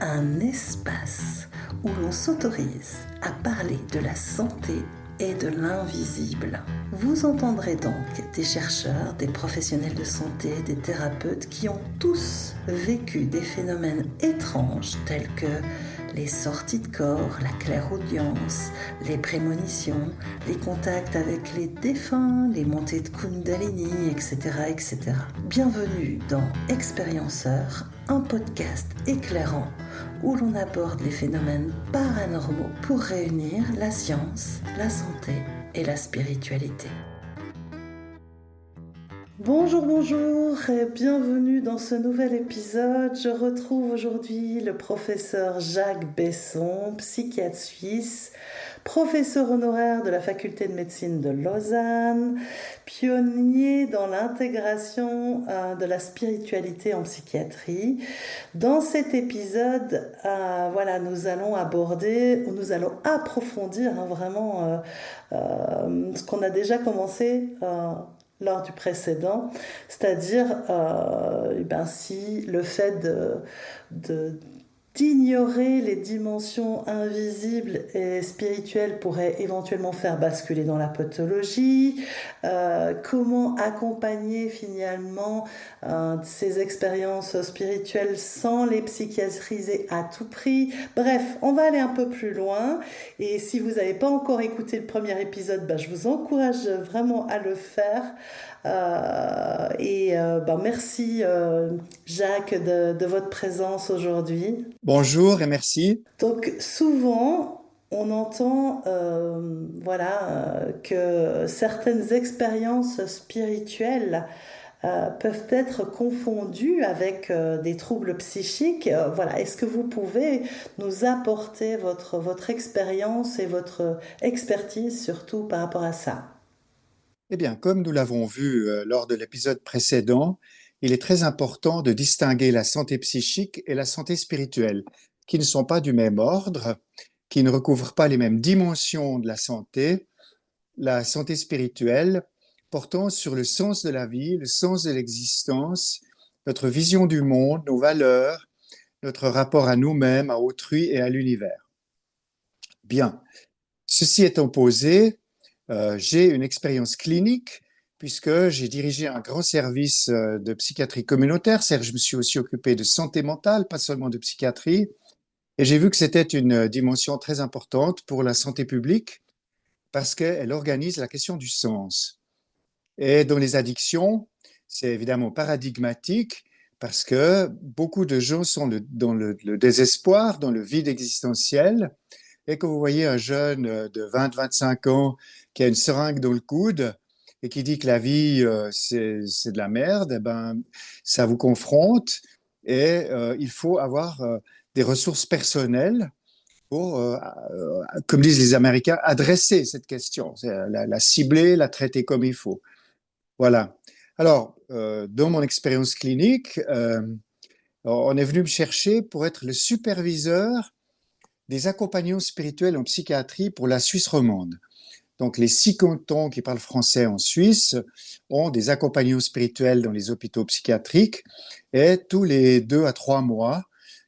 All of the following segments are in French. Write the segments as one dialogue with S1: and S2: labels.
S1: un espace où l'on s'autorise à parler de la santé et de l'invisible. Vous entendrez donc des chercheurs, des professionnels de santé, des thérapeutes qui ont tous vécu des phénomènes étranges tels que les sorties de corps, la clairaudience, les prémonitions, les contacts avec les défunts, les montées de Kundalini, etc., etc. Bienvenue dans Expérienceur, un podcast éclairant où l'on aborde les phénomènes paranormaux pour réunir la science, la santé et la spiritualité. Bonjour et bienvenue dans ce nouvel épisode. Je retrouve aujourd'hui le professeur Jacques Besson, psychiatre suisse, professeur honoraire de la faculté de médecine de Lausanne, pionnier dans l'intégration de la spiritualité en psychiatrie. Dans cet épisode, nous allons approfondir vraiment ce qu'on a déjà commencé lors du précédent, c'est-à-dire si le fait d'ignorer les dimensions invisibles et spirituelles pourrait éventuellement faire basculer dans la pathologie, comment accompagner finalement ces expériences spirituelles sans les psychiatriser à tout prix. Bref, on va aller un peu plus loin et si vous n'avez pas encore écouté le premier épisode, je vous encourage vraiment à le faire. Merci Jacques de votre présence aujourd'hui.
S2: Bonjour et merci.
S1: Donc souvent on entend que certaines expériences spirituelles peuvent être confondues avec des troubles psychiques. Est-ce que vous pouvez nous apporter votre expérience et votre expertise surtout par rapport à ça?
S2: Eh bien, comme nous l'avons vu lors de l'épisode précédent, il est très important de distinguer la santé psychique et la santé spirituelle, qui ne sont pas du même ordre, qui ne recouvrent pas les mêmes dimensions de la santé. La santé spirituelle portant sur le sens de la vie, le sens de l'existence, notre vision du monde, nos valeurs, notre rapport à nous-mêmes, à autrui et à l'univers. Bien, ceci étant posé, j'ai une expérience clinique puisque j'ai dirigé un grand service de psychiatrie communautaire, c'est-à-dire que je me suis aussi occupé de santé mentale, pas seulement de psychiatrie, et j'ai vu que c'était une dimension très importante pour la santé publique parce qu'elle organise la question du sens. Et dans les addictions, c'est évidemment paradigmatique parce que beaucoup de gens sont dans le désespoir, dans le vide existentiel, et que vous voyez un jeune de 20-25 ans qui a une seringue dans le coude et qui dit que la vie, c'est de la merde, ça vous confronte et il faut avoir des ressources personnelles pour, comme disent les Américains, adresser cette question, la cibler, la traiter comme il faut. Voilà. Alors, dans mon expérience clinique, on est venu me chercher pour être le superviseur des accompagnants spirituels en psychiatrie pour la Suisse romande. Donc, les 6 cantons qui parlent français en Suisse ont des accompagnants spirituels dans les hôpitaux psychiatriques et tous les 2 à 3 mois,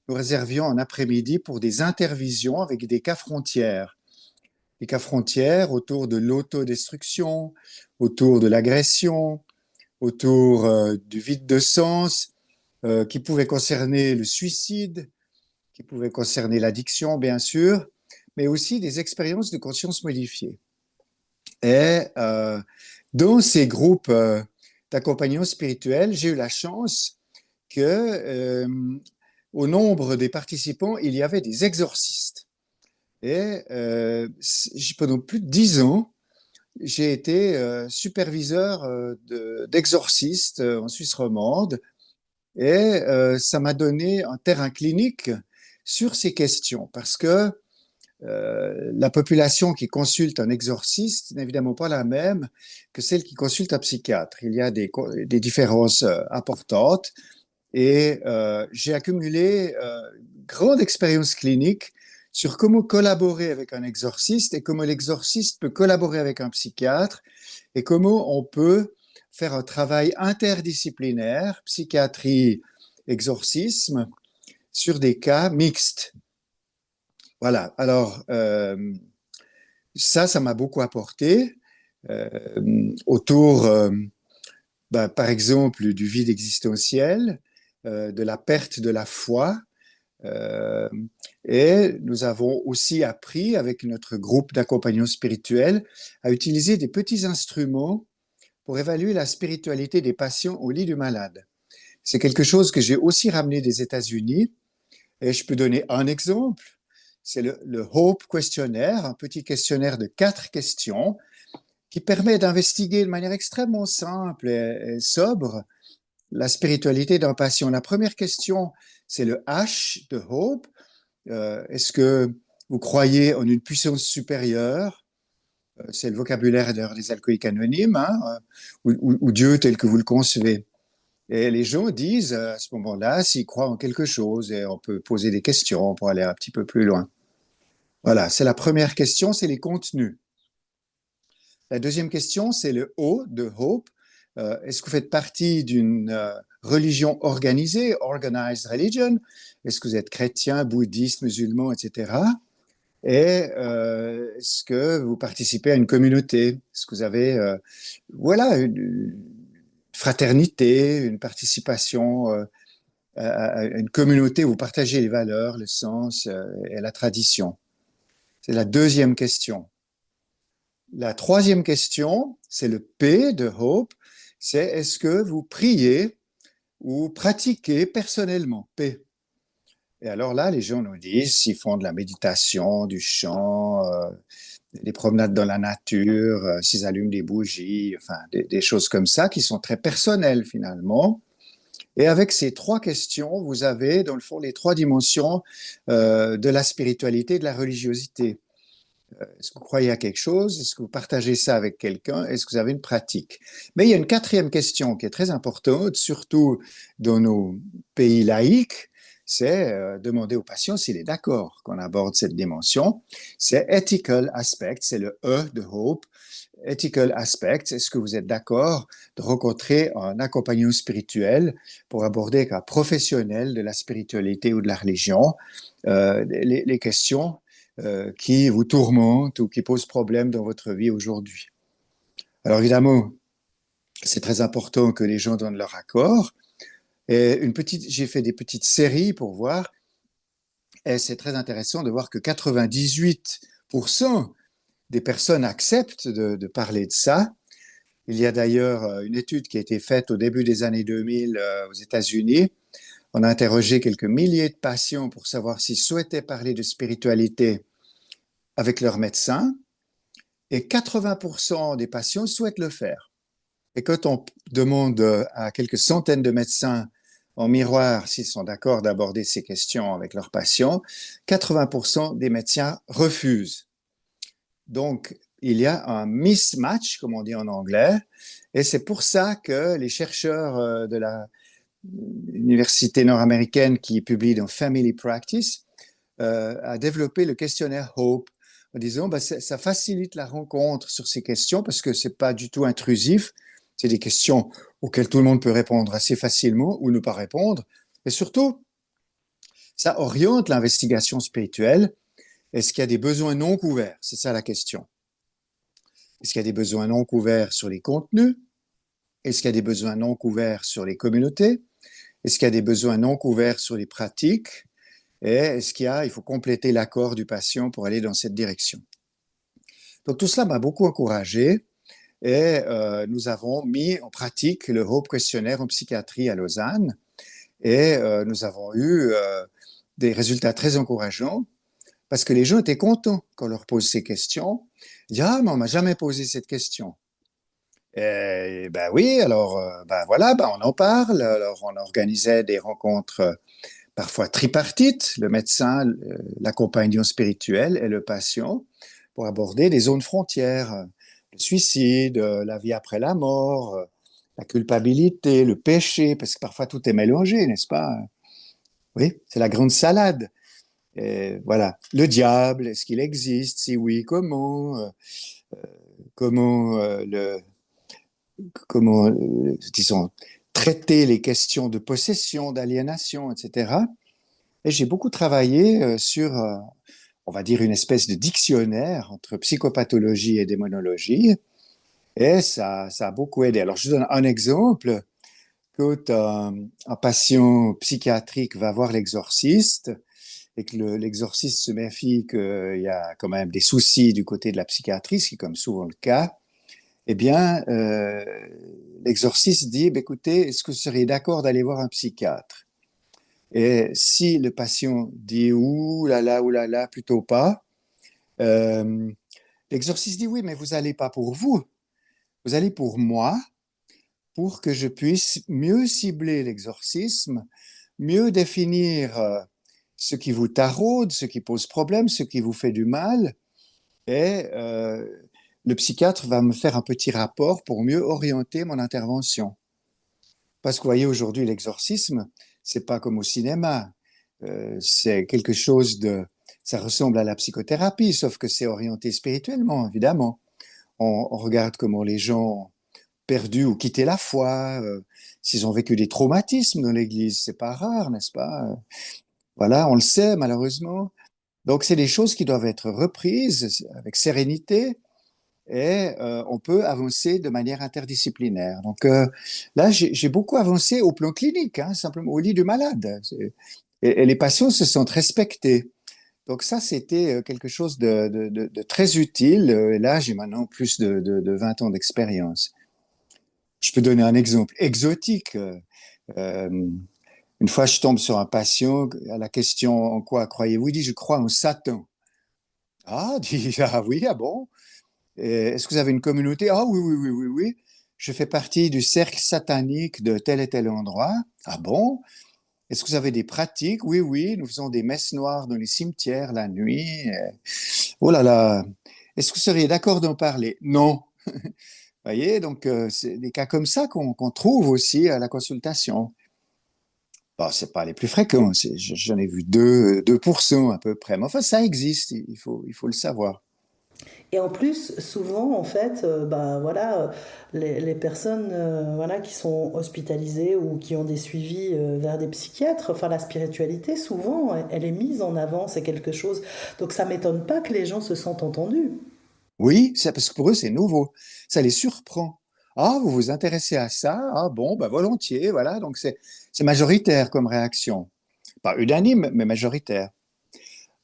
S2: nous réservions un après-midi pour des intervisions avec des cas frontières. Des cas frontières autour de l'autodestruction, autour de l'agression, autour du vide de sens, qui pouvaient concerner le suicide, qui pouvaient concerner l'addiction, bien sûr, mais aussi des expériences de conscience modifiée. Et dans ces groupes d'accompagnants spirituels, j'ai eu la chance que, au nombre des participants, il y avait des exorcistes. Et pendant plus de 10 ans, j'ai été superviseur d'exorcistes en Suisse romande et ça m'a donné un terrain clinique sur ces questions parce que la population qui consulte un exorciste n'est évidemment pas la même que celle qui consulte un psychiatre. Il y a des différences importantes et j'ai accumulé une grande expérience clinique sur comment collaborer avec un exorciste et comment l'exorciste peut collaborer avec un psychiatre et comment on peut faire un travail interdisciplinaire, psychiatrie, exorcisme, sur des cas mixtes. Voilà, alors ça m'a beaucoup apporté autour, par exemple, du vide existentiel, de la perte de la foi. Euh, et nous avons aussi appris avec notre groupe d'accompagnants spirituels à utiliser des petits instruments pour évaluer la spiritualité des patients au lit du malade. C'est quelque chose que j'ai aussi ramené des États-Unis et je peux donner un exemple. C'est le Hope Questionnaire, un petit questionnaire de 4 questions qui permet d'investiguer de manière extrêmement simple et sobre la spiritualité d'un patient. La première question, c'est le H de Hope. Est-ce que vous croyez en une puissance supérieure? C'est le vocabulaire des alcooliques anonymes, hein, ou Dieu tel que vous le concevez. Et les gens disent à ce moment-là s'ils croient en quelque chose et on peut poser des questions pour aller un petit peu plus loin. Voilà, c'est la première question, c'est les contenus. La deuxième question, c'est le O de Hope. Est-ce que vous faites partie d'une religion organisée, organized religion? Est-ce que vous êtes chrétien, bouddhiste, musulman, etc.? Et est-ce que vous participez à une communauté? Est-ce que vous avez voilà, une fraternité, une participation à une communauté où vous partagez les valeurs, le sens et la tradition? C'est la deuxième question. La troisième question, c'est le P de Hope, c'est est-ce que vous priez ou pratiquez personnellement? P. Et alors là, les gens nous disent s'ils font de la méditation, du chant, des promenades dans la nature, s'ils allument des bougies, enfin des choses comme ça qui sont très personnelles finalement. Et avec ces 3 questions, vous avez dans le fond les 3 dimensions de la spiritualité et de la religiosité. Est-ce que vous croyez à quelque chose? Est-ce que vous partagez ça avec quelqu'un? Est-ce que vous avez une pratique? Mais il y a une quatrième question qui est très importante, surtout dans nos pays laïcs, c'est demander au patient s'il est d'accord qu'on aborde cette dimension. C'est ethical aspect, c'est le E de Hope. Ethical aspect, est-ce que vous êtes d'accord de rencontrer un accompagnant spirituel pour aborder avec un professionnel de la spiritualité ou de la religion les questions qui vous tourmentent ou qui posent problème dans votre vie aujourd'hui? Alors évidemment, c'est très important que les gens donnent leur accord. Et j'ai fait des petites séries pour voir, et c'est très intéressant de voir que 98% des personnes acceptent de parler de ça. Il y a d'ailleurs une étude qui a été faite au début des années 2000 aux États-Unis. On a interrogé quelques milliers de patients pour savoir s'ils souhaitaient parler de spiritualité avec leur médecin, et 80% des patients souhaitent le faire. Et quand on demande à quelques centaines de médecins en miroir s'ils sont d'accord d'aborder ces questions avec leurs patients, 80% des médecins refusent. Donc, il y a un mismatch, comme on dit en anglais, et c'est pour ça que les chercheurs de l'université nord-américaine qui publie dans Family Practice a développé le questionnaire HOPE en disant ça facilite la rencontre sur ces questions parce que c'est pas du tout intrusif, c'est des questions auxquelles tout le monde peut répondre assez facilement ou ne pas répondre, et surtout, ça oriente l'investigation spirituelle. Est-ce qu'il y a des besoins non couverts? C'est ça la question. Est-ce qu'il y a des besoins non couverts sur les contenus? Est-ce qu'il y a des besoins non couverts sur les communautés? Est-ce qu'il y a des besoins non couverts sur les pratiques? Et est-ce il faut compléter l'accord du patient pour aller dans cette direction? Donc tout cela m'a beaucoup encouragé et nous avons mis en pratique le Hope Questionnaire en psychiatrie à Lausanne et nous avons eu des résultats très encourageants parce que les gens étaient contents quand on leur pose ces questions. Ils disent « Ah, mais on m'a jamais posé cette question ». Et ben oui, alors ben voilà, ben on en parle. Alors on organisait des rencontres parfois tripartites, le médecin, l'accompagnant spirituel et le patient, pour aborder des zones frontières, le suicide, la vie après la mort, la culpabilité, le péché, parce que parfois tout est mélangé, n'est-ce pas? Oui, c'est la grande salade. Et voilà, le diable, est-ce qu'il existe? Si oui, comment? Comment disons, traiter les questions de possession, d'aliénation, etc. Et j'ai beaucoup travaillé sur, on va dire, une espèce de dictionnaire entre psychopathologie et démonologie. Et ça a beaucoup aidé. Alors, je vous donne un exemple. Quand un patient psychiatrique va voir l'exorciste et que l'exorciste se méfie qu'il y a quand même des soucis du côté de la psychiatrie, ce qui est comme souvent le cas, eh bien, l'exorciste dit, bah, écoutez, est-ce que vous seriez d'accord d'aller voir un psychiatre? Et si le patient dit, ouh là là, plutôt pas, euh, l'exorciste dit, oui, mais vous allez pas pour vous, vous allez pour moi, pour que je puisse mieux cibler l'exorcisme, mieux définir ce qui vous taraude, ce qui pose problème, ce qui vous fait du mal. Et le psychiatre va me faire un petit rapport pour mieux orienter mon intervention. Parce que vous voyez, aujourd'hui, l'exorcisme, c'est pas comme au cinéma. C'est quelque chose de... Ça ressemble à la psychothérapie, sauf que c'est orienté spirituellement, évidemment. On regarde comment les gens perdu ou quitté la foi, s'ils ont vécu des traumatismes dans l'Église, c'est pas rare, n'est-ce pas? Voilà, on le sait malheureusement. Donc c'est des choses qui doivent être reprises avec sérénité et on peut avancer de manière interdisciplinaire. Donc là, j'ai beaucoup avancé au plan clinique, hein, simplement au lit du malade. Et les patients se sentent respectés. Donc ça, c'était quelque chose de très utile. Et là, j'ai maintenant plus de 20 ans d'expérience. Je peux donner un exemple exotique. Euh, une fois, je tombe sur un patient à la question en quoi croyez-vous? Il dit je crois en Satan. Ah, dit ah oui, ah bon. Est-ce que vous avez une communauté? Ah oui, oui, oui, oui, oui. Je fais partie du cercle satanique de tel et tel endroit. Ah bon? Est-ce que vous avez des pratiques? Oui, oui, nous faisons des messes noires dans les cimetières la nuit. Oh là là. Est-ce que vous seriez d'accord d'en parler? Non. Voyez, donc c'est des cas comme ça qu'on trouve aussi à la consultation. Bon, c'est pas les plus fréquents, j'en ai vu 2% à peu près. Mais enfin, ça existe, il faut le savoir.
S1: Et en plus, souvent, en fait, bah, voilà, les personnes voilà, qui sont hospitalisées ou qui ont des suivis vers des psychiatres, enfin la spiritualité, souvent, elle est mise en avant, c'est quelque chose. Donc ça m'étonne pas que les gens se sentent entendus.
S2: Oui, c'est parce que pour eux, c'est nouveau. Ça les surprend. Ah, vous vous intéressez à ça? Ah bon, bah volontiers, voilà. Donc c'est majoritaire comme réaction. Pas unanime, mais majoritaire.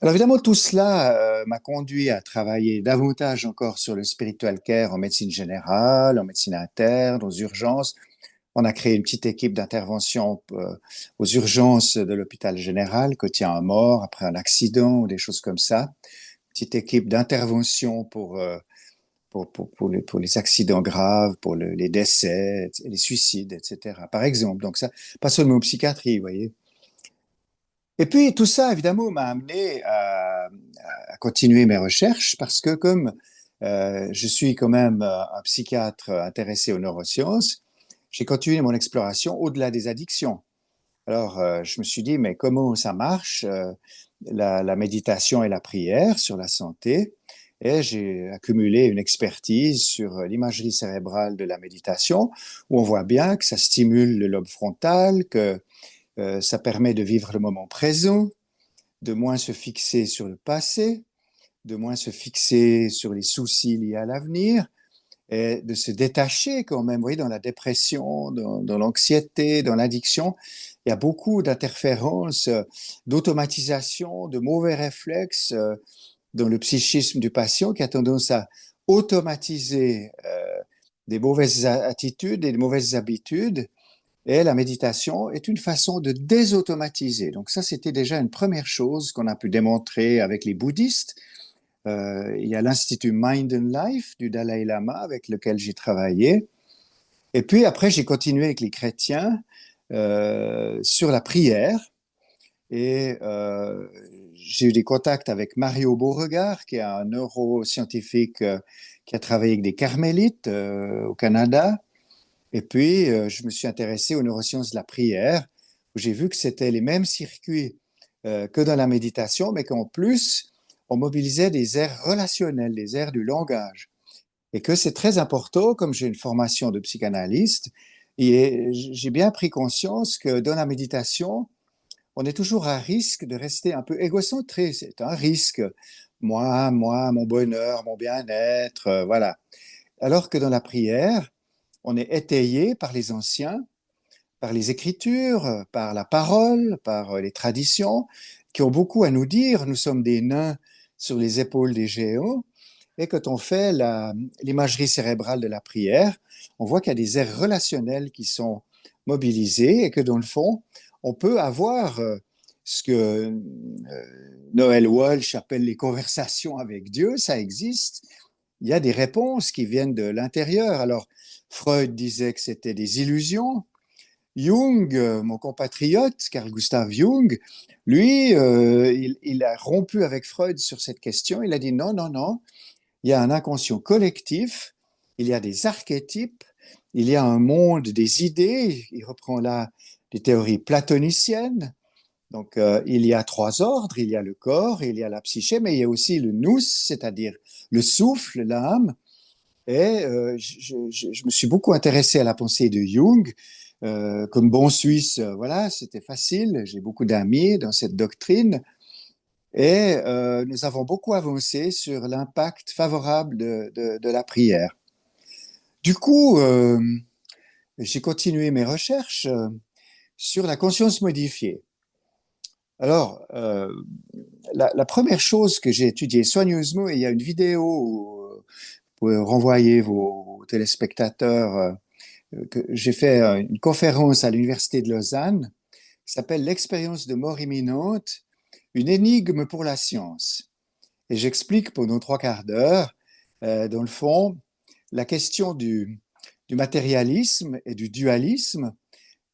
S2: Alors évidemment, tout cela m'a conduit à travailler davantage encore sur le spiritual care en médecine générale, en médecine interne, aux urgences. On a créé une petite équipe d'intervention aux urgences de l'hôpital général quand il y a un mort après un accident ou des choses comme ça. Petite équipe d'intervention pour les accidents graves, pour les décès, les suicides, etc. Par exemple. Donc ça, pas seulement en psychiatrie, vous voyez. Et puis tout ça, évidemment, m'a amené à continuer mes recherches parce que comme je suis quand même un psychiatre intéressé aux neurosciences, j'ai continué mon exploration au-delà des addictions. Alors, je me suis dit, mais comment ça marche, la méditation et la prière sur la santé? Et j'ai accumulé une expertise sur l'imagerie cérébrale de la méditation, où on voit bien que ça stimule le lobe frontal, que ça permet de vivre le moment présent, de moins se fixer sur le passé, de moins se fixer sur les soucis liés à l'avenir, et de se détacher quand même, vous voyez, dans la dépression, dans l'anxiété, dans l'addiction. Il y a beaucoup d'interférences, d'automatisation, de mauvais réflexes dans le psychisme du patient qui a tendance à automatiser des mauvaises attitudes et des mauvaises habitudes. Et la méditation est une façon de désautomatiser. Donc ça, c'était déjà une première chose qu'on a pu démontrer avec les bouddhistes. Il y a l'Institut Mind and Life du Dalai Lama avec lequel j'ai travaillé. Et puis après, j'ai continué avec les chrétiens sur la prière. Et j'ai eu des contacts avec Mario Beauregard, qui est un neuroscientifique qui a travaillé avec des carmélites au Canada. Et puis, je me suis intéressé aux neurosciences de la prière, où j'ai vu que c'était les mêmes circuits que dans la méditation, mais qu'en plus, on mobilisait des aires relationnelles, des aires du langage. Et que c'est très important, comme j'ai une formation de psychanalyste, et j'ai bien pris conscience que dans la méditation, on est toujours à risque de rester un peu égocentré. C'est un risque. Moi, mon bonheur, mon bien-être, voilà. Alors que dans la prière, on est étayé par les anciens, par les Écritures, par la parole, par les traditions, qui ont beaucoup à nous dire. Nous sommes des nains sur les épaules des géants. Et quand on fait l'imagerie cérébrale de la prière, on voit qu'il y a des aires relationnelles qui sont mobilisées et que dans le fond, on peut avoir ce que Noël Walsh appelle les conversations avec Dieu, ça existe. Il y a des réponses qui viennent de l'intérieur. Alors, Freud disait que c'était des illusions. Jung, mon compatriote, Carl Gustav Jung, lui, il a rompu avec Freud sur cette question. Il a dit non, non, non, il y a un inconscient collectif, il y a des archétypes, il y a un monde des idées. Il reprend là des théories platoniciennes. Donc, il y a trois ordres, il y a le corps, il y a la psyché, mais il y a aussi le nous, c'est-à-dire le souffle, l'âme. Et je me suis beaucoup intéressé à la pensée de Jung. Comme bon Suisse, voilà, c'était facile. J'ai beaucoup d'amis dans cette doctrine. Et nous avons beaucoup avancé sur l'impact favorable de la prière. Du coup, j'ai continué mes recherches sur la conscience modifiée. Alors, la première chose que j'ai étudiée soigneusement, et il y a une vidéo où vous pouvez renvoyer vos téléspectateurs, que j'ai fait une conférence à l'Université de Lausanne qui s'appelle L'expérience de mort imminente, une énigme pour la science. Et j'explique pendant trois quarts d'heure, dans le fond, la question du matérialisme et du dualisme.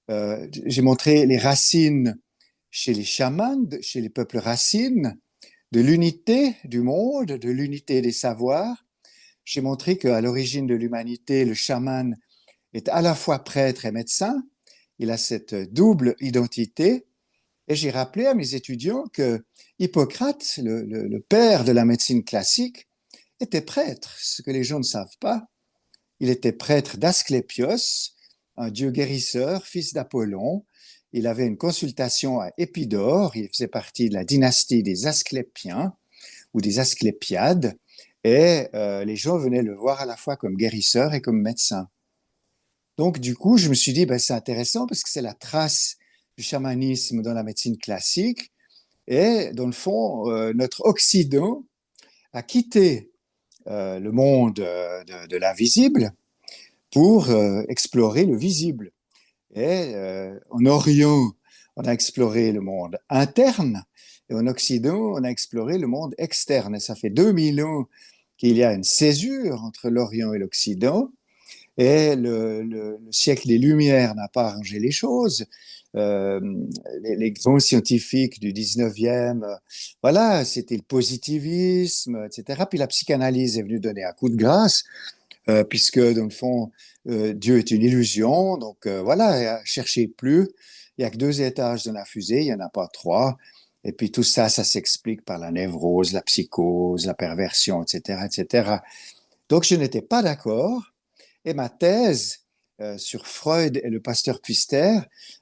S2: J'ai montré les racines chez les chamans, chez les peuples racines, de l'unité du monde, de l'unité des savoirs. J'ai montré qu'à l'origine de l'humanité, le chaman est à la fois prêtre et médecin. Il a cette double identité. Et j'ai rappelé à mes étudiants que Hippocrate, le père de la médecine classique, était prêtre, ce que les gens ne savent pas. Il était prêtre d'Asclépios, un dieu guérisseur, fils d'Apollon. Il avait une consultation à Épidore, il faisait partie de la dynastie des Asclépiens ou des Asclépiades, et les gens venaient le voir à la fois comme guérisseur et comme médecin. Donc, du coup, je me suis dit, ben, c'est intéressant parce que c'est la trace du chamanisme dans la médecine classique. Et dans le fond, notre Occident a quitté le monde de l'invisible pour explorer le visible. Et en Orient, on a exploré le monde interne, et en Occident, on a exploré le monde externe. Et ça fait 2000 ans qu'il y a une césure entre l'Orient et l'Occident. Et le siècle des Lumières n'a pas arrangé les choses. Euh, les grands scientifiques du 19e, voilà, c'était le positivisme, etc. Puis la psychanalyse est venue donner un coup de grâce, puisque dans le fond, Dieu est une illusion. Donc voilà, cherchez plus. Il n'y a que deux étages dans la fusée, il n'y en a pas trois. Et puis tout ça, ça s'explique par la névrose, la psychose, la perversion, etc., etc. Donc je n'étais pas d'accord. Et ma thèse sur Freud et le pasteur Pfister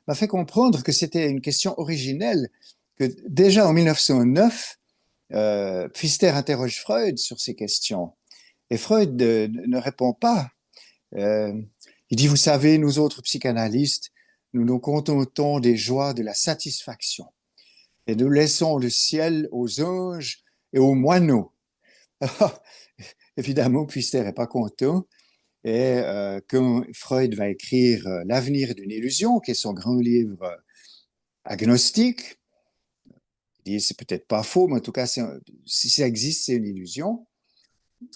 S2: m'a fait comprendre que c'était une question originelle, que déjà en 1909, Pfister interroge Freud sur ces questions. Et Freud ne répond pas. Euh, il dit, vous savez, nous autres psychanalystes, nous nous contentons des joies de la satisfaction et nous laissons le ciel aux anges et aux moineaux. Alors, évidemment, Pfister n'est pas content. Et quand Freud va écrire L'avenir d'une illusion, qui est son grand livre agnostique, il dit c'est peut-être pas faux, mais en tout cas, si ça existe, c'est une illusion.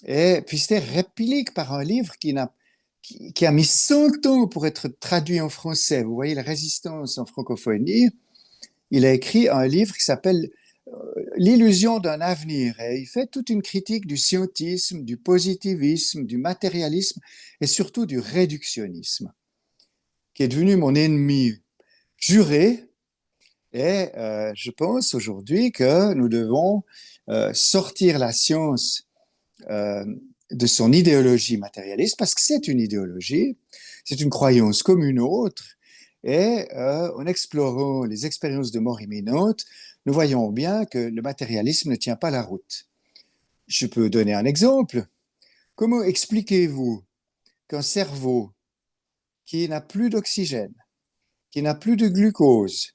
S2: Et Pfister réplique par un livre qui a mis 100 ans pour être traduit en français. Vous voyez la résistance en francophonie. Il a écrit un livre qui s'appelle L'illusion d'un avenir. Et il fait toute une critique du scientisme, du positivisme, du matérialisme et surtout du réductionnisme, qui est devenu mon ennemi juré. Et je pense aujourd'hui que nous devons sortir la science euh, de son idéologie matérialiste, parce que c'est une idéologie, c'est une croyance comme une autre, Et en explorant les expériences de mort imminente, nous voyons bien que le matérialisme ne tient pas la route. Je peux donner un exemple. Comment expliquez-vous qu'un cerveau qui n'a plus d'oxygène, qui n'a plus de glucose,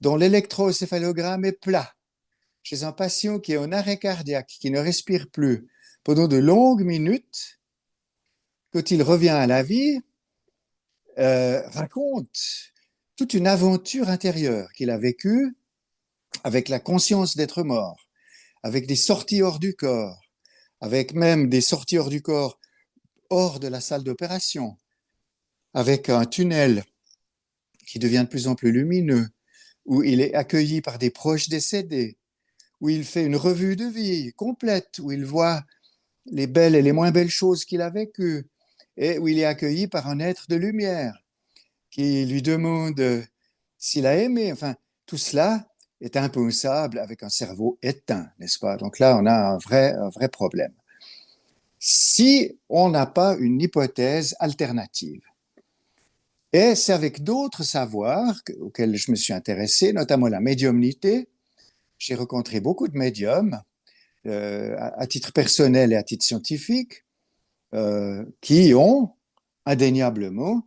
S2: dont l'électroencéphalogramme est plat, chez un patient qui est en arrêt cardiaque, qui ne respire plus pendant de longues minutes, quand il revient à la vie, raconte toute une aventure intérieure qu'il a vécue avec la conscience d'être mort, avec des sorties hors du corps, avec même des sorties hors du corps hors de la salle d'opération, avec un tunnel qui devient de plus en plus lumineux, où il est accueilli par des proches décédés, où il fait une revue de vie complète, où il voit les belles et les moins belles choses qu'il a vécues, et où il est accueilli par un être de lumière qui lui demande s'il a aimé. Enfin, tout cela est impensable avec un cerveau éteint, n'est-ce pas? Donc là, on a un vrai problème. Si on n'a pas une hypothèse alternative, et c'est avec d'autres savoirs auxquels je me suis intéressé, notamment la médiumnité. J'ai rencontré beaucoup de médiums, à titre personnel et à titre scientifique, qui ont indéniablement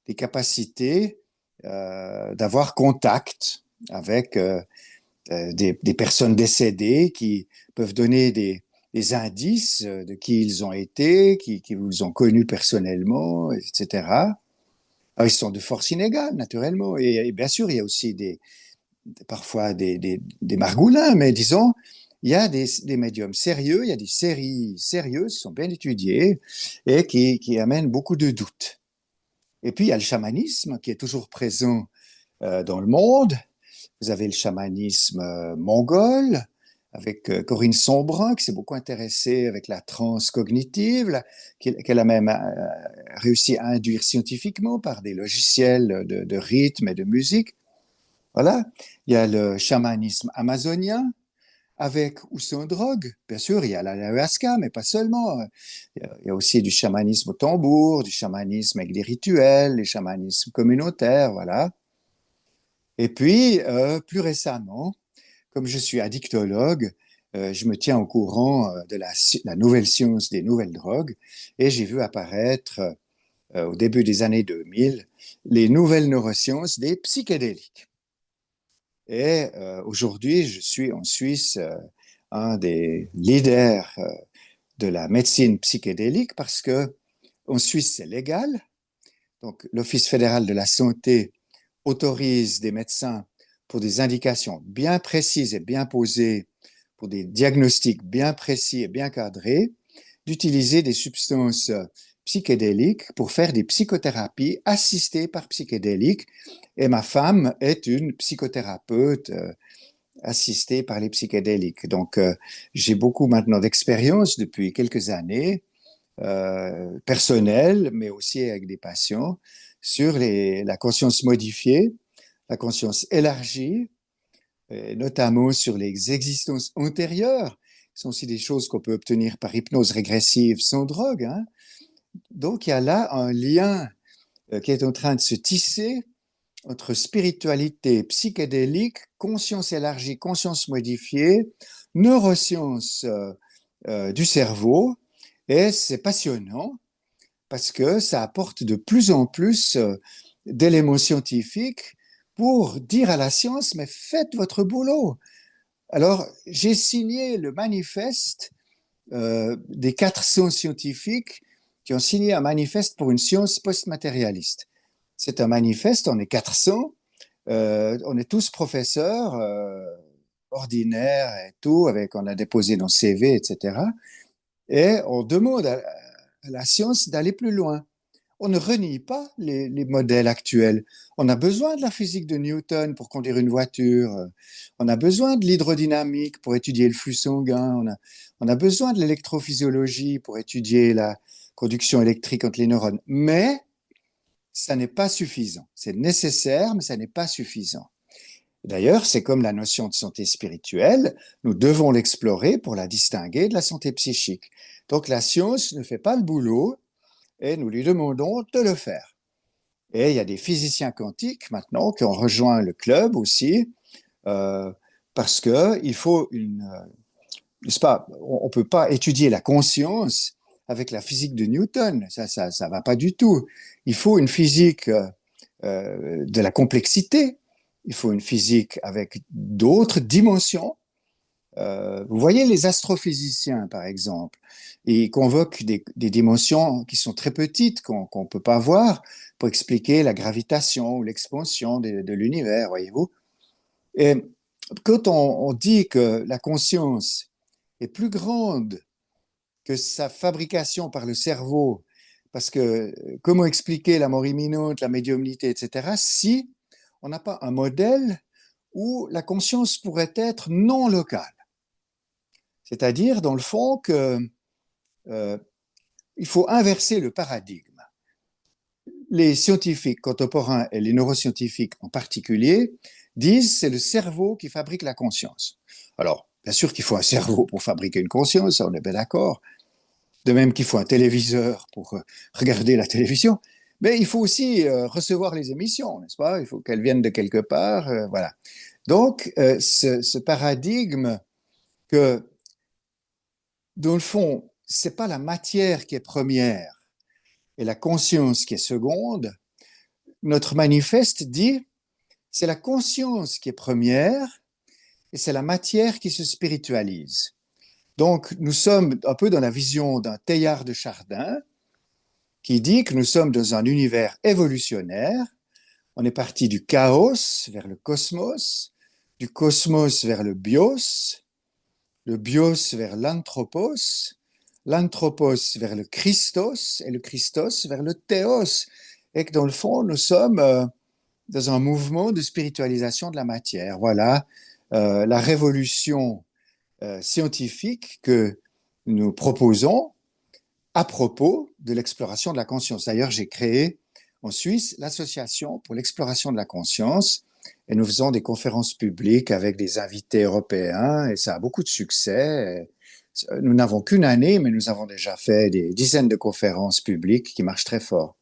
S2: des capacités d'avoir contact avec des personnes décédées qui peuvent donner des indices de qui ils ont été, qui vous ont connu personnellement, etc. Alors, ils sont de force inégale, naturellement. Et bien sûr, il y a aussi parfois des margoulins, mais disons, il y a des médiums sérieux, il y a des séries sérieuses qui sont bien étudiées et qui amènent beaucoup de doutes. Et puis, il y a le chamanisme qui est toujours présent dans le monde. Vous avez le chamanisme mongol, avec Corinne Sombrin, qui s'est beaucoup intéressée avec la transe cognitive, qu'elle a même réussi à induire scientifiquement par des logiciels de rythme et de musique. Voilà. Il y a le chamanisme amazonien, avec ou sans drogue. Bien sûr, il y a l'ayahuasca, mais pas seulement. Il y a aussi du chamanisme au tambour, du chamanisme avec des rituels, des chamanismes communautaires, voilà. Et puis, plus récemment, comme je suis addictologue, je me tiens au courant de la nouvelle science des nouvelles drogues et j'ai vu apparaître au début des années 2000 les nouvelles neurosciences des psychédéliques. Et aujourd'hui, je suis en Suisse un des leaders de la médecine psychédélique parce que en Suisse, c'est légal. Donc, l'Office fédéral de la santé autorise des médecins pour des indications bien précises et bien posées, pour des diagnostics bien précis et bien cadrés, d'utiliser des substances psychédéliques pour faire des psychothérapies assistées par psychédéliques. Et ma femme est une psychothérapeute assistée par les psychédéliques. Donc, j'ai beaucoup maintenant d'expérience depuis quelques années, personnelle, mais aussi avec des patients, sur la conscience modifiée, la conscience élargie, notamment sur les existences antérieures. Ce sont aussi des choses qu'on peut obtenir par hypnose régressive sans drogue. Hein. Donc, il y a là un lien qui est en train de se tisser entre spiritualité psychédélique, conscience élargie, conscience modifiée, neurosciences du cerveau. Et c'est passionnant parce que ça apporte de plus en plus d'éléments scientifiques pour dire à la science, mais faites votre boulot. Alors, j'ai signé le manifeste des 400 scientifiques qui ont signé un manifeste pour une science post-matérialiste. C'est un manifeste, on est 400, on est tous professeurs ordinaires et tout, on a déposé nos CV, etc. Et on demande à la science d'aller plus loin. On ne renie pas les modèles actuels. On a besoin de la physique de Newton pour conduire une voiture. On a besoin de l'hydrodynamique pour étudier le flux sanguin. On a besoin de l'électrophysiologie pour étudier la conduction électrique entre les neurones. Mais ça n'est pas suffisant. C'est nécessaire, mais ça n'est pas suffisant. D'ailleurs, c'est comme la notion de santé spirituelle, nous devons l'explorer pour la distinguer de la santé psychique. Donc la science ne fait pas le boulot et nous lui demandons de le faire. Et il y a des physiciens quantiques maintenant qui ont rejoint le club aussi, euh, parce que il faut n'est-ce pas, on ne peut pas étudier la conscience avec la physique de Newton, ça va pas du tout. Il faut une physique de la complexité, il faut une physique avec d'autres dimensions. Vous voyez les astrophysiciens, par exemple, ils convoquent des dimensions qui sont très petites, qu'on ne peut pas voir, pour expliquer la gravitation ou l'expansion de l'univers, voyez-vous. Et quand on dit que la conscience est plus grande que sa fabrication par le cerveau, parce que comment expliquer la mort imminente, la médiumnité, etc., si on n'a pas un modèle où la conscience pourrait être non locale. C'est-à-dire, dans le fond, qu'il faut inverser le paradigme. Les scientifiques contemporains et les neuroscientifiques en particulier disent que c'est le cerveau qui fabrique la conscience. Alors, bien sûr qu'il faut un cerveau pour fabriquer une conscience, on est bien d'accord. De même qu'il faut un téléviseur pour regarder la télévision. Mais il faut aussi recevoir les émissions, n'est-ce pas? Il faut qu'elles viennent de quelque part. Voilà. Donc, ce paradigme que, dans le fond, c'est pas la matière qui est première et la conscience qui est seconde. Notre manifeste dit c'est la conscience qui est première et c'est la matière qui se spiritualise. Donc, nous sommes un peu dans la vision d'un Teilhard de Chardin qui dit que nous sommes dans un univers évolutionnaire. On est parti du chaos vers le cosmos, du cosmos vers le bios vers l'anthropos vers le Christos et le Christos vers le théos. Et que dans le fond, nous sommes dans un mouvement de spiritualisation de la matière. Voilà la révolution scientifique que nous proposons à propos de l'exploration de la conscience. D'ailleurs, j'ai créé en Suisse l'association pour l'exploration de la conscience et nous faisons des conférences publiques avec des invités européens et ça a beaucoup de succès. Nous n'avons qu'une année, mais nous avons déjà fait des dizaines de conférences publiques qui marchent très fort.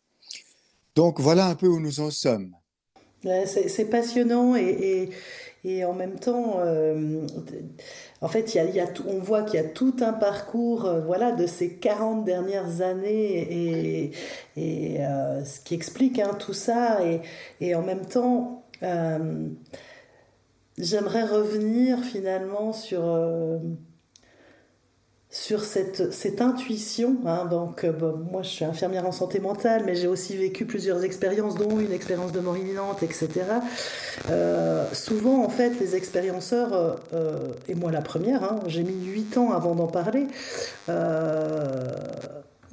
S2: Donc voilà un peu où nous en sommes.
S1: C'est passionnant et en même temps, en fait, on voit qu'il y a tout un parcours voilà, de ces 40 dernières années ce qui explique hein, tout ça. Et en même temps, j'aimerais revenir finalement sur cette intuition. Hein, donc, bon, moi, je suis infirmière en santé mentale, mais j'ai aussi vécu plusieurs expériences, dont une expérience de mort imminente, etc. Souvent, en fait, les expérienceurs, et moi la première, hein, j'ai mis 8 ans avant d'en parler,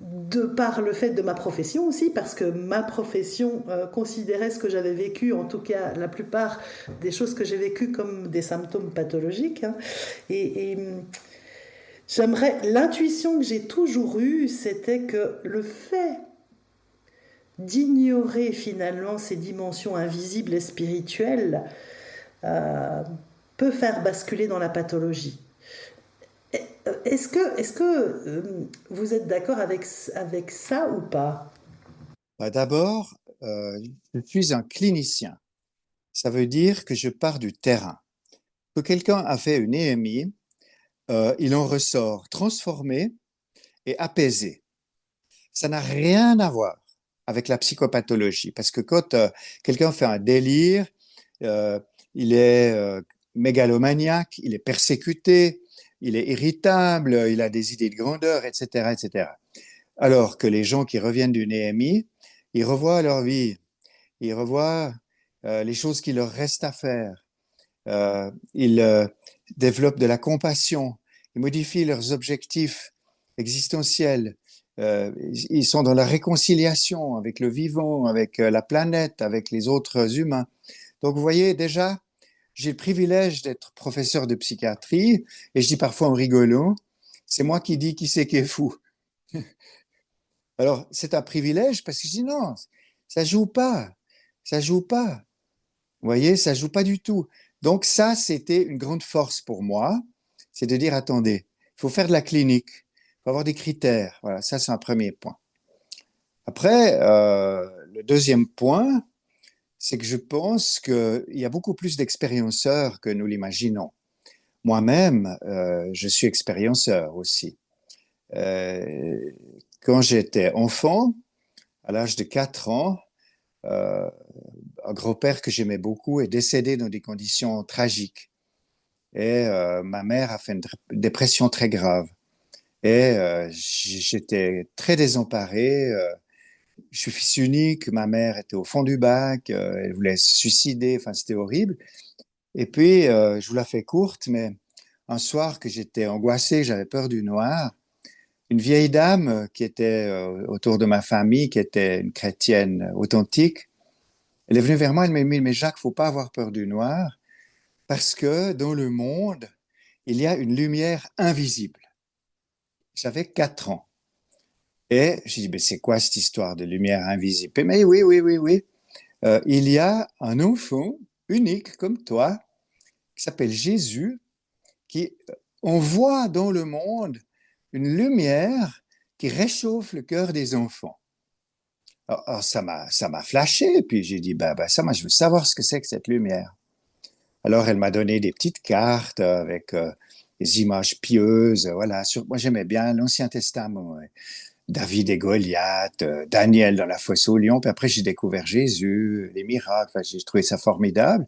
S1: de par le fait de ma profession aussi, parce que ma profession considérait ce que j'avais vécu, en tout cas la plupart des choses que j'ai vécues comme des symptômes pathologiques. Hein, et l'intuition que j'ai toujours eue, c'était que le fait d'ignorer finalement ces dimensions invisibles et spirituelles euh, peut faire basculer dans la pathologie. Est-ce que vous êtes d'accord avec ça ou pas?
S2: D'abord, je suis un clinicien. Ça veut dire que je pars du terrain. Que quelqu'un a fait une EMI, il en ressort transformé et apaisé. Ça n'a rien à voir avec la psychopathologie, parce que quand quelqu'un fait un délire, euh, il est mégalomaniaque, il est persécuté, il est irritable, il a des idées de grandeur, etc., etc. Alors que les gens qui reviennent d'une EMI, ils revoient leur vie, ils revoient les choses qui leur restent à faire, ils développent de la compassion, ils modifient leurs objectifs existentiels, ils sont dans la réconciliation avec le vivant, avec la planète, avec les autres humains. Donc vous voyez déjà, j'ai le privilège d'être professeur de psychiatrie et je dis parfois en rigolant, c'est moi qui dis qui c'est qui est fou. Alors c'est un privilège parce que je dis non, ça joue pas, ça joue pas. Vous voyez, ça joue pas du tout. Donc ça, c'était une grande force pour moi, c'est de dire attendez, il faut faire de la clinique, il faut avoir des critères. Voilà, ça c'est un premier point. Après, le deuxième point, c'est que je pense qu'il y a beaucoup plus d'expérienceurs que nous l'imaginons. Moi-même, je suis expérienceur aussi. Euh, Quand j'étais enfant, à l'âge de 4 ans, euh, un grand-père que j'aimais beaucoup est décédé dans des conditions tragiques. Et ma mère a fait une dépression très grave. Et j'étais très désemparé. Je suis fils unique, ma mère était au fond du bac, elle voulait se suicider, enfin c'était horrible. Et puis, je vous la fais courte, mais un soir que j'étais angoissé, j'avais peur du noir, une vieille dame qui était autour de ma famille, qui était une chrétienne authentique, elle est venue vers moi, elle m'a dit, mais Jacques, faut pas avoir peur du noir, parce que dans le monde, il y a une lumière invisible. J'avais 4 ans. Et j'ai dit, mais c'est quoi cette histoire de lumière invisible? Mais oui, oui, oui, oui. Il y a un enfant unique comme toi, qui s'appelle Jésus, qui, on voit dans le monde une lumière qui réchauffe le cœur des enfants. Alors, ça m'a flashé, puis j'ai dit, ça, moi, je veux savoir ce que c'est que cette lumière. Alors, elle m'a donné des petites cartes avec des images pieuses, voilà. Moi, j'aimais bien l'Ancien Testament, ouais. David et Goliath, Daniel dans la fosse aux lions, puis après, j'ai découvert Jésus, les miracles, enfin, j'ai trouvé ça formidable.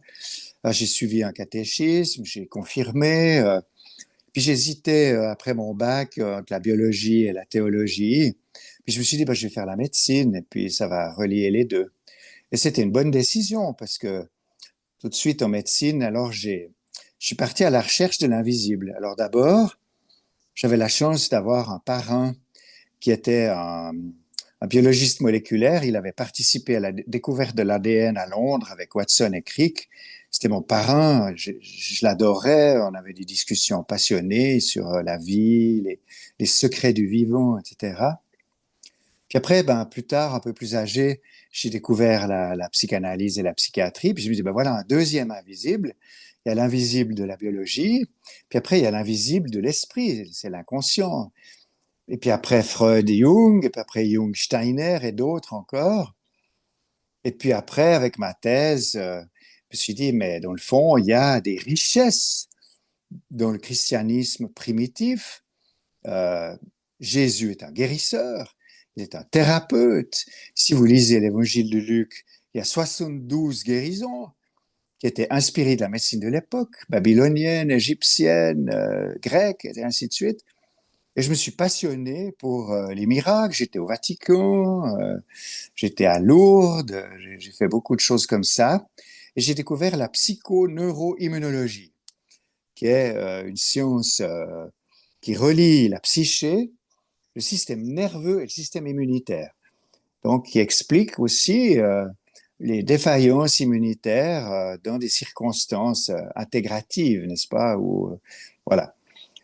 S2: Alors, j'ai suivi un catéchisme, j'ai confirmé, puis j'hésitais après mon bac entre la biologie et la théologie. Puis je me suis dit, je vais faire la médecine et puis ça va relier les deux. Et c'était une bonne décision parce que tout de suite en médecine, alors je suis parti à la recherche de l'invisible. Alors d'abord, j'avais la chance d'avoir un parrain qui était un biologiste moléculaire. Il avait participé à la découverte de l'ADN à Londres avec Watson et Crick. C'était mon parrain, je l'adorais, on avait des discussions passionnées sur la vie, les secrets du vivant, etc. Puis après, plus tard, un peu plus âgé, j'ai découvert la psychanalyse et la psychiatrie, puis je me dis, voilà, un deuxième invisible. Il y a l'invisible de la biologie, puis après, il y a l'invisible de l'esprit, c'est l'inconscient. Et puis après, Freud et Jung, et puis après Jung, Steiner et d'autres encore. Et puis après, avec ma thèse, je me suis dit, mais dans le fond, il y a des richesses dans le christianisme primitif. Euh, Jésus est un guérisseur, il est un thérapeute. Si vous lisez l'évangile de Luc, il y a 72 guérisons qui étaient inspirées de la médecine de l'époque, babylonienne, égyptienne, grecque, et ainsi de suite. Et je me suis passionné pour les miracles. J'étais au Vatican, j'étais à Lourdes, j'ai fait beaucoup de choses comme ça. Et j'ai découvert la psychoneuroimmunologie, qui est une science qui relie la psyché, le système nerveux et le système immunitaire. Donc, qui explique aussi les défaillances immunitaires dans des circonstances intégratives, n'est-ce pas? Voilà.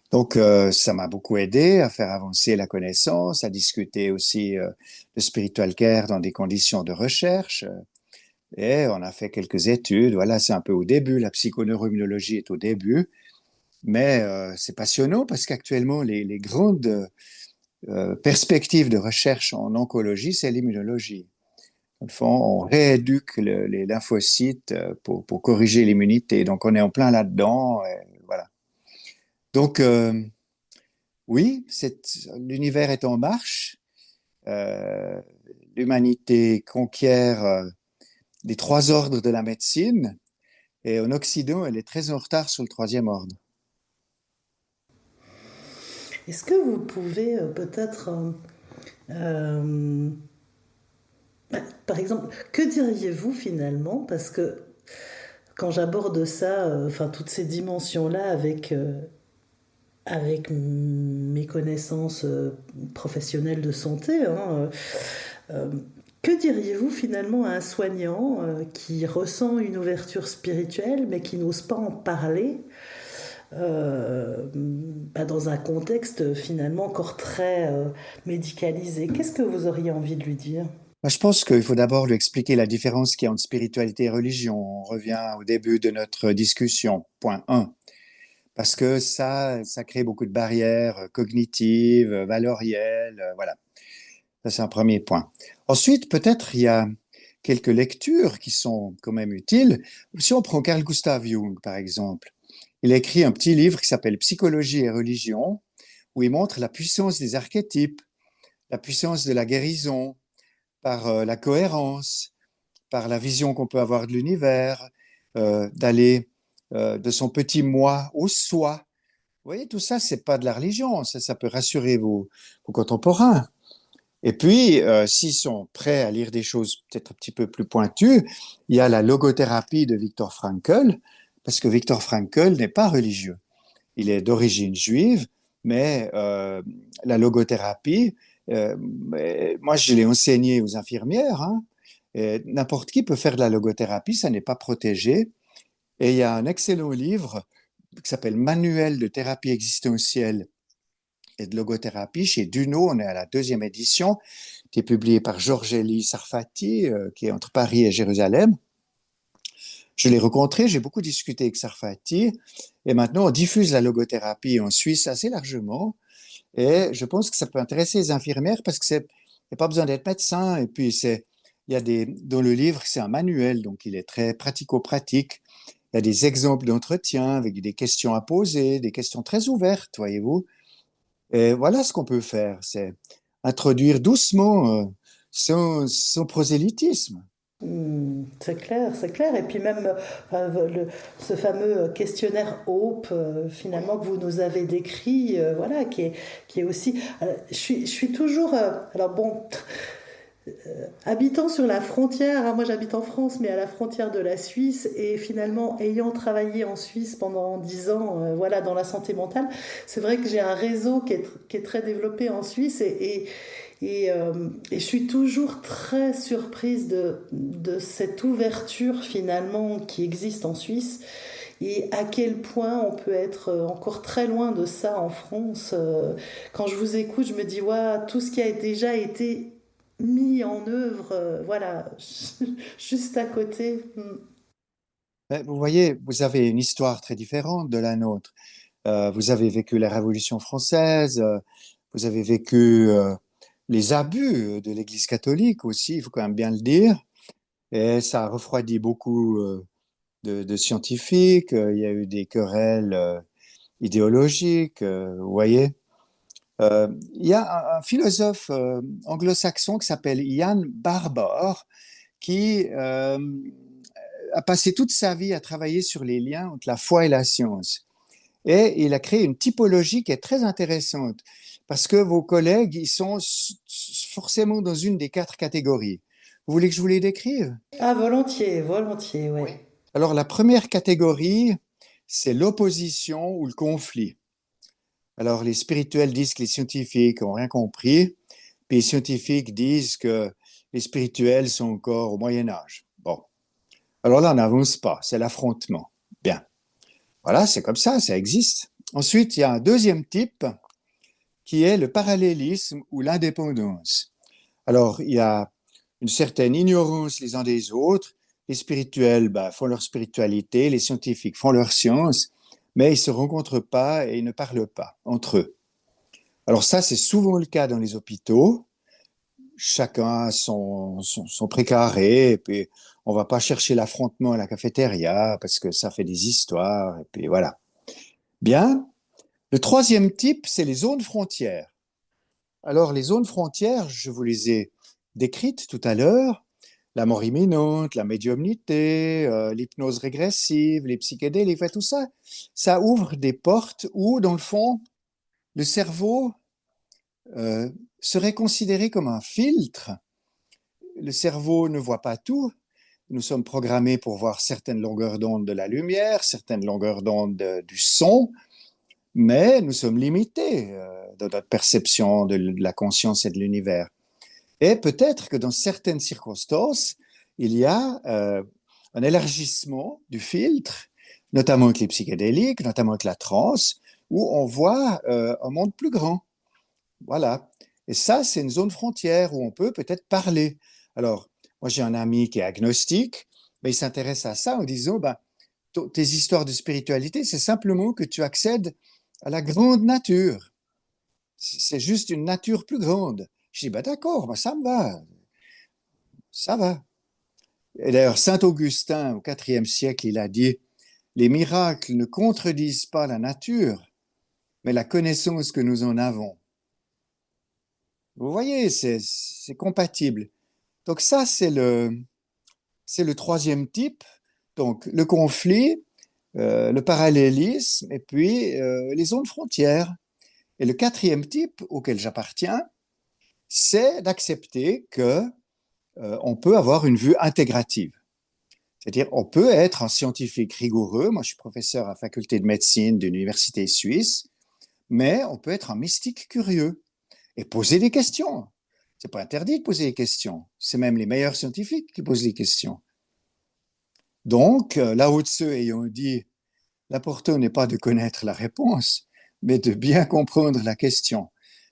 S2: Donc, ça m'a beaucoup aidé à faire avancer la connaissance, à discuter aussi de spiritual care dans des conditions de recherche. Et on a fait quelques études. Voilà, c'est un peu au début. La psychoneuroimmunologie est au début. Mais c'est passionnant parce qu'actuellement, les grandes perspectives de recherche en oncologie, c'est l'immunologie. Dans le fond, on rééduque les lymphocytes pour corriger l'immunité. Donc, on est en plein là-dedans. Voilà. Donc, oui, l'univers est en marche. Euh, L'humanité conquiert les 3 ordres de la médecine et en Occident, elle est très en retard sur le 3e ordre.
S1: Est-ce que vous pouvez peut-être, euh, par exemple, que diriez-vous finalement? Parce que quand j'aborde ça, enfin toutes ces dimensions-là avec mes connaissances professionnelles de santé, hein, euh, que diriez-vous finalement à un soignant qui ressent une ouverture spirituelle mais qui n'ose pas en parler dans un contexte finalement encore très médicalisé? Qu'est-ce que vous auriez envie de lui dire?
S2: Je pense qu'il faut d'abord lui expliquer la différence qu'il y a entre spiritualité et religion. On revient au début de notre discussion, point 1. Parce que ça crée beaucoup de barrières cognitives, valorielles, voilà. Ça, c'est un premier point. Ensuite, peut-être, il y a quelques lectures qui sont quand même utiles. Si on prend Carl Gustav Jung, par exemple, il a écrit un petit livre qui s'appelle Psychologie et religion, où il montre la puissance des archétypes, la puissance de la guérison par la cohérence, par la vision qu'on peut avoir de l'univers, d'aller de son petit moi au soi. Vous voyez, tout ça, c'est pas de la religion, ça peut rassurer vos contemporains. Et puis, s'ils sont prêts à lire des choses peut-être un petit peu plus pointues, il y a la logothérapie de Viktor Frankl, parce que Viktor Frankl n'est pas religieux. Il est d'origine juive, mais la logothérapie, moi je l'ai enseigné aux infirmières, hein, n'importe qui peut faire de la logothérapie, ça n'est pas protégé. Et il y a un excellent livre qui s'appelle Manuel de thérapie existentielle et de logothérapie chez Duno, on est à la 2e édition, qui est publié par Georges-Élie Sarfati, qui est entre Paris et Jérusalem. Je l'ai rencontré, j'ai beaucoup discuté avec Sarfati, et maintenant on diffuse la logothérapie en Suisse assez largement, et je pense que ça peut intéresser les infirmières parce que il n'y a pas besoin d'être médecin, et puis il y a dans le livre, c'est un manuel, donc il est très pratico-pratique. Il y a des exemples d'entretien avec des questions à poser, des questions très ouvertes, voyez-vous. Et voilà ce qu'on peut faire, c'est introduire doucement son prosélytisme.
S1: C'est clair, c'est clair. Et puis même ce fameux questionnaire Hope, finalement, que vous nous avez décrit, voilà, qui est aussi... je suis toujours... alors bon, habitant sur la frontière, hein, moi j'habite en France, mais à la frontière de la Suisse, et finalement ayant travaillé en Suisse pendant 10 ans, voilà, dans la santé mentale, c'est vrai que j'ai un réseau qui est très développé en Suisse, et je suis toujours très surprise de cette ouverture finalement qui existe en Suisse, et à quel point on peut être encore très loin de ça en France. Quand je vous écoute, je me dis, ouais, tout ce qui a déjà été mis en œuvre, voilà, juste à côté.
S2: Mais vous voyez, vous avez une histoire très différente de la nôtre. Vous avez vécu la Révolution française, vous avez vécu les abus de l'Église catholique aussi, il faut quand même bien le dire. Et ça a refroidi beaucoup de scientifiques. Il y a eu des querelles idéologiques, vous voyez. Il y a un philosophe anglo-saxon qui s'appelle Ian Barbour qui a passé toute sa vie à travailler sur les liens entre la foi et la science. Et il a créé une typologie qui est très intéressante parce que vos collègues, ils sont forcément dans une des 4 catégories. Vous voulez que je vous les décrive?
S1: Ah, volontiers, volontiers,
S2: Oui.
S1: ouais.
S2: Alors, la première catégorie, c'est l'opposition ou le conflit. Alors, les spirituels disent que les scientifiques n'ont rien compris, puis les scientifiques disent que les spirituels sont encore au Moyen Âge. Bon, alors là, on n'avance pas, c'est l'affrontement. Bien, voilà, c'est comme ça existe. Ensuite, il y a un deuxième type qui est le parallélisme ou l'indépendance. Alors, il y a une certaine ignorance les uns des autres. Les spirituels font leur spiritualité, les scientifiques font leur science, mais ils ne se rencontrent pas et ils ne parlent pas entre eux. Alors ça, c'est souvent le cas dans les hôpitaux. Chacun a son précaré, et puis on ne va pas chercher l'affrontement à la cafétéria parce que ça fait des histoires, et puis voilà. Bien. Le troisième type, c'est les zones frontières. Alors, les zones frontières, je vous les ai décrites tout à l'heure. La mort imminente, la médiumnité, l'hypnose régressive, les psychédéliques, tout ça, ça ouvre des portes où, dans le fond, le cerveau euh, serait considéré comme un filtre. Le cerveau ne voit pas tout. Nous sommes programmés pour voir certaines longueurs d'onde de la lumière, certaines longueurs d'onde du son, mais nous sommes limités dans notre perception de la conscience et de l'univers. Et peut-être que dans certaines circonstances, il y a un élargissement du filtre, notamment avec les psychédéliques, notamment avec la transe, où on voit un monde plus grand. Voilà. Et ça, c'est une zone frontière où on peut peut-être parler. Alors, moi, j'ai un ami qui est agnostique, mais il s'intéresse à ça en disant, tes histoires de spiritualité, c'est simplement que tu accèdes à la grande nature. C'est juste une nature plus grande. Je dis, d'accord, ça me va, ça va. Et d'ailleurs, Saint Augustin, au IVe siècle, il a dit, les miracles ne contredisent pas la nature, mais la connaissance que nous en avons. Vous voyez, c'est compatible. Donc ça, c'est le troisième type. Donc le conflit, le parallélisme et puis les zones frontières. Et le quatrième type auquel j'appartiens, c'est d'accepter que on peut avoir une vue intégrative. C'est-à-dire, on peut être un scientifique rigoureux. Moi, je suis professeur à la faculté de médecine d'une université suisse, mais on peut être un mystique curieux et poser des questions. C'est pas interdit de poser des questions. C'est même les meilleurs scientifiques qui posent des questions. Donc, Lao Tzu ayant dit, l'important n'est pas de connaître la réponse, mais de bien comprendre la question.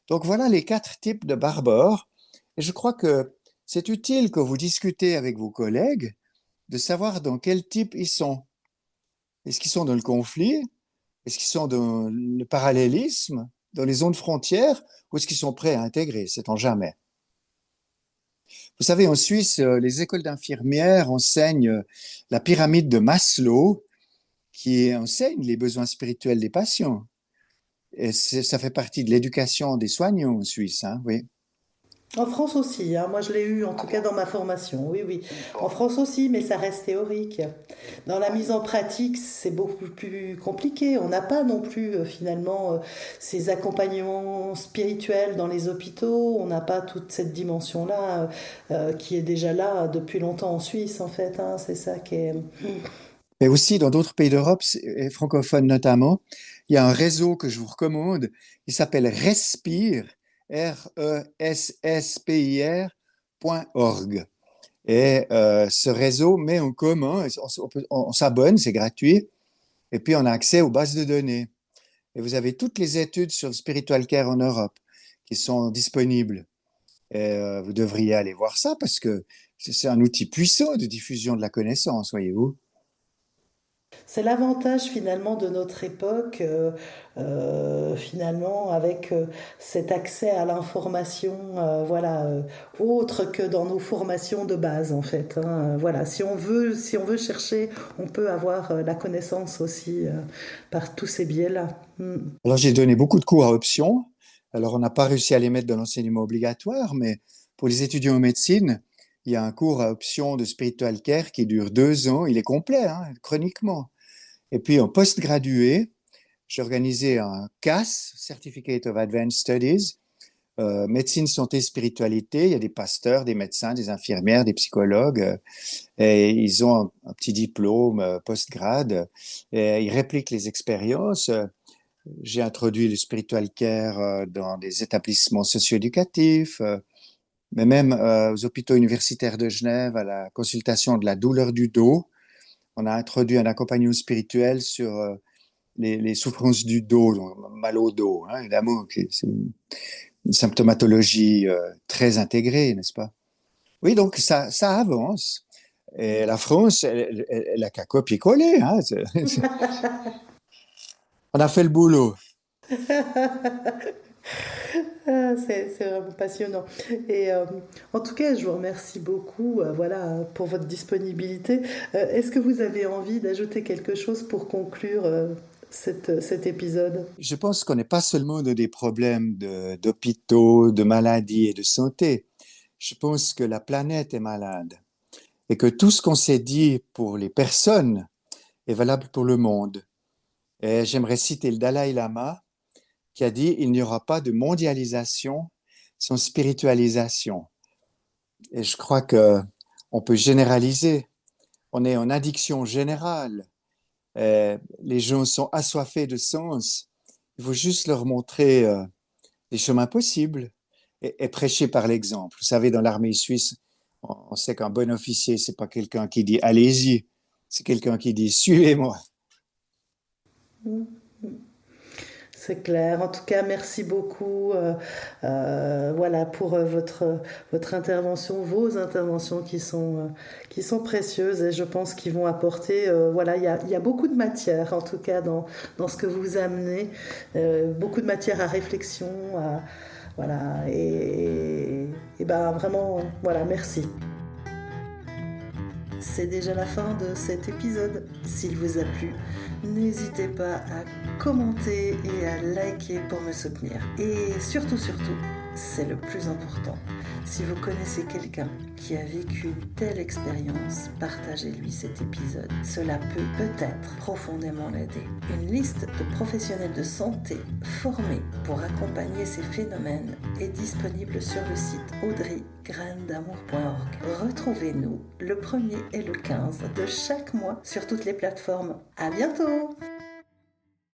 S2: Donc, voilà les quatre types de barbares. Et je crois que c'est utile que vous discutez avec vos collègues de savoir dans quel type ils sont. Est-ce qu'ils sont dans le conflit? Est-ce qu'ils sont dans le parallélisme, dans les zones frontières, ou est-ce qu'ils sont prêts à intégrer? Sait-on jamais. Vous savez, en Suisse, les écoles d'infirmières enseignent la pyramide de Maslow, qui enseigne les besoins spirituels des patients. Et ça fait partie de l'éducation des soignants en Suisse, hein, oui.
S1: En France aussi, hein. Moi je l'ai eu en tout cas dans ma formation, oui, oui. En France aussi, mais ça reste théorique. Dans la mise en pratique, c'est beaucoup plus compliqué. On n'a pas non plus finalement ces accompagnements spirituels dans les hôpitaux. On n'a pas toute cette dimension-là qui est déjà là depuis longtemps en Suisse en fait, hein. C'est ça qui est...
S2: Mais aussi dans d'autres pays d'Europe, et francophones notamment, il y a un réseau que je vous recommande. Il s'appelle Respire, RESSPIR.org. Et ce réseau met en commun, on s'abonne, c'est gratuit, et puis on a accès aux bases de données. Et vous avez toutes les études sur le spiritual care en Europe qui sont disponibles. Et vous devriez aller voir ça parce que c'est un outil puissant de diffusion de la connaissance, voyez-vous.
S1: C'est l'avantage finalement de notre époque, finalement, avec cet accès à l'information, voilà, autre que dans nos formations de base en fait, hein. Voilà, si on veut chercher, on peut avoir la connaissance aussi par tous ces biais-là. Mm.
S2: Alors j'ai donné beaucoup de cours à option. Alors on n'a pas réussi à les mettre dans l'enseignement obligatoire, mais pour les étudiants en médecine, il y a un cours à option de spiritual care qui dure 2 ans. Il est complet, hein, chroniquement. Et puis en post-gradué, j'ai organisé un CAS, Certificate of Advanced Studies, médecine, santé, spiritualité. Il y a des pasteurs, des médecins, des infirmières, des psychologues, et ils ont un petit diplôme post-grad, et ils répliquent les expériences. J'ai introduit le spiritual care dans des établissements socio-éducatifs, mais même aux hôpitaux universitaires de Genève, à la consultation de la douleur du dos. On a introduit un accompagnement spirituel sur les souffrances du dos, donc mal au dos, hein, évidemment, c'est une symptomatologie très intégrée, n'est-ce pas? Oui, donc ça avance. Et la France, elle a qu'à copier-coller, hein. On a fait le boulot.
S1: Ah, c'est vraiment passionnant. Et en tout cas, je vous remercie beaucoup, voilà, pour votre disponibilité. Est-ce que vous avez envie d'ajouter quelque chose pour conclure cet épisode?
S2: Je pense qu'on n'est pas seulement dans des problèmes d'hôpitaux, de maladies et de santé. Je pense que la planète est malade et que tout ce qu'on s'est dit pour les personnes est valable pour le monde. Et j'aimerais citer le Dalai Lama qui a dit il n'y aura pas de mondialisation sans spiritualisation. Et je crois que on peut généraliser. On est en addiction générale. Les gens sont assoiffés de sens. Il faut juste leur montrer les chemins possibles et prêcher par l'exemple. Vous savez, dans l'armée suisse, on sait qu'un bon officier, c'est pas quelqu'un qui dit allez-y, c'est quelqu'un qui dit suivez-moi.
S1: C'est clair. En tout cas, merci beaucoup, voilà, pour votre intervention, vos interventions qui sont précieuses et je pense qu'ils vont apporter, voilà, il y a beaucoup de matière, en tout cas, dans ce que vous amenez, beaucoup de matière à réflexion, voilà, et ben vraiment, voilà, merci. C'est déjà la fin de cet épisode. S'il vous a plu, n'hésitez pas à commenter et à liker pour me soutenir. Et surtout, c'est le plus important. Si vous connaissez quelqu'un qui a vécu une telle expérience, partagez-lui cet épisode. Cela peut peut-être profondément l'aider. Une liste de professionnels de santé formés pour accompagner ces phénomènes est disponible sur le site audreygraindamour.org. Retrouvez-nous le 1er et le 15 de chaque mois sur toutes les plateformes. À bientôt!